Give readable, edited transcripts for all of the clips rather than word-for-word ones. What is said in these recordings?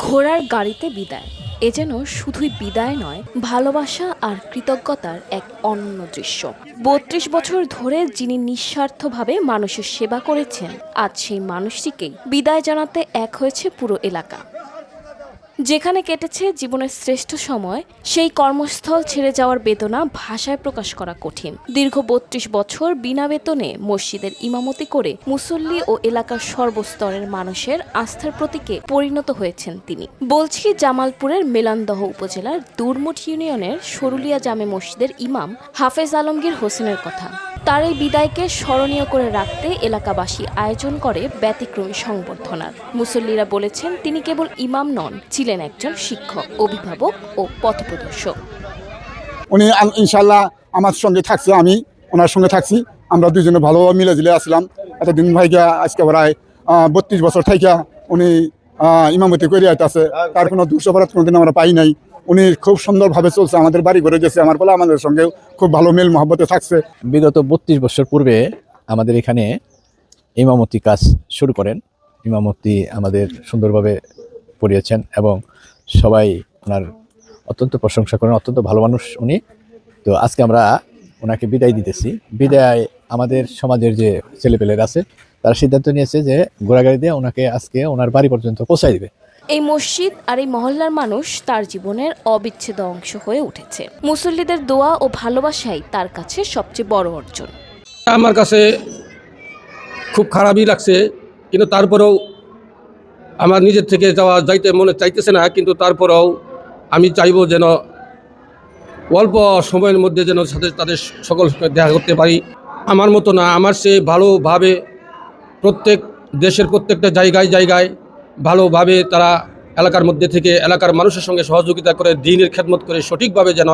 ঘোড়ার গাড়িতে বিদায়, এ যেন শুধুই বিদায় নয়, ভালোবাসা আর কৃতজ্ঞতার এক অনন্য দৃশ্য। ৩২ বছর ধরে যিনি নিঃস্বার্থভাবে মানুষের সেবা করেছেন, আজ সেই মানুষটিকেই বিদায় জানাতে এক হয়েছে পুরো এলাকা। যেখানে কেটেছে জীবনের শ্রেষ্ঠ সময়, সেই কর্মস্থল ছেড়ে যাওয়ার বেদনা ভাষায় প্রকাশ করা কঠিন। দীর্ঘ ৩২ বছর বিনা বেতনে মসজিদের ইমামতি করে মুসল্লি ও এলাকার সর্বস্তরের মানুষের আস্থার প্রতীকে পরিণত হয়েছেন তিনি। বলছি জামালপুরের মেলান্দহ উপজেলার দুরমুঠ ইউনিয়নের সরুলিয়া জামে মসজিদের ইমাম হাফেজ আলমগীর হোসেনের কথা। তার এই বিদায়কে স্মরণীয় করে রাখতে এলাকাবাসী আয়োজন করে ব্যতিক্রমী সংবর্ধনার। মুসল্লিরা বলেছেন, তিনি কেবল ইমাম নন, ছিলেন একজন শিক্ষক, অভিভাবক ও পথপ্রদর্শক। উনি ইনশাল্লাহ আমার সঙ্গে থাকছে, আমি ওনার সঙ্গে থাকছি। আমরা দুজনে ভালোভাবে মিলেঝুলে আসলাম। এতদিন ভাইকে আজকে প্রায় ৩২ বছর থেকে উনি ইমামতি করে আছে। তার কোনো দুঃসফরাত কোনোদিন আমরা পাই নাই। উনি খুব সুন্দরভাবে চলছে, আমাদের বাড়ি ঘরে গেছে, আমার বলে আমাদের সঙ্গে খুব ভালো মেল মহব্বতে থাকছে। বিগত ৩২ বছর পূর্বে আমাদের এখানে ইমামতি কাজ শুরু করেন। ইমামতি আমাদের সুন্দরভাবে পড়িয়েছেন এবং সবাই ওনার অত্যন্ত প্রশংসা করেন, অত্যন্ত ভালো মানুষ উনি। তো আজকে আমরা ওনাকে বিদায় দিতেছি। বিদায় আমাদের সমাজের যে ছেলেপেলেরা আছে তারা সিদ্ধান্ত নিয়েছে যে ঘোড়াগাড়ি দিয়ে ওনাকে আজকে ওনার বাড়ি পর্যন্ত পৌঁছায় দিবে। এই মসজিদ আর এই মহল্লার মানুষ তার জীবনের অবিচ্ছেদ্য অংশ হয়ে উঠেছে। মুসল্লিদের দোয়া ও ভালোবাসাই তার কাছে সবচেয়ে বড় অর্জন। আমার কাছে খুব খারাপই লাগছে, কিন্তু তারপরেও আমার নিজের থেকে যাইতে মনে চাইতেছে না, কিন্তু তারপরেও আমি চাইবো যেন অল্প সময়ের মধ্যে যেন তাদের সকল সঙ্গে দেখা করতে পারি। আমার মতো না, আমার সে ভালোভাবে প্রত্যেক দেশের প্রত্যেকটা জায়গায় ভালোভাবে তারা এলাকার মধ্যে থেকে এলাকার মানুষের সঙ্গে সহযোগিতা করে দিনের খেদমত করে সঠিকভাবে যেন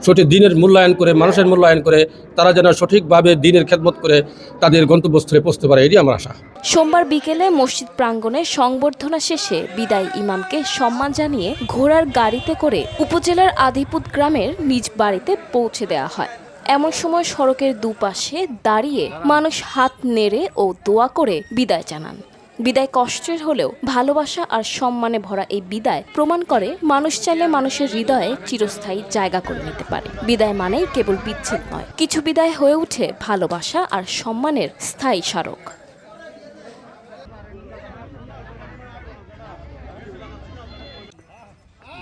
সঠিক দিনের মূল্যায়ন করে মানুষের মূল্যায়ন করে তারা যেন সঠিকভাবে দিনের খেদমত করে তাদের গন্তব্যস্থলে পৌঁছতে পারে, এটি আমার আশা। সোমবার বিকেলে মসজিদ প্রাঙ্গণে সংবর্ধনা শেষে বিদায় ইমামকে সম্মান জানিয়ে ঘোড়ার গাড়িতে করে উপজেলার আদিপুত গ্রামের নিজ বাড়িতে পৌঁছে দেওয়া হয়। এমন সময় সড়কের দুপাশে দাঁড়িয়ে মানুষ হাত নেড়ে ও দোয়া করে বিদায় জানান। বিদায় কষ্টের হলেও ভালোবাসা আর সম্মানে ভরা এই বিদায় প্রমাণ করে মানুষ চাইলে মানুষের হৃদয়ে চিরস্থায়ী জায়গা করে নিতে পারে। বিদায় মানেই কেবল বিচ্ছেদ নয়, কিছু বিদায় হয়ে ওঠে ভালোবাসা আর সম্মানের স্থায়ী স্মারক।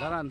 দাঁড়ান।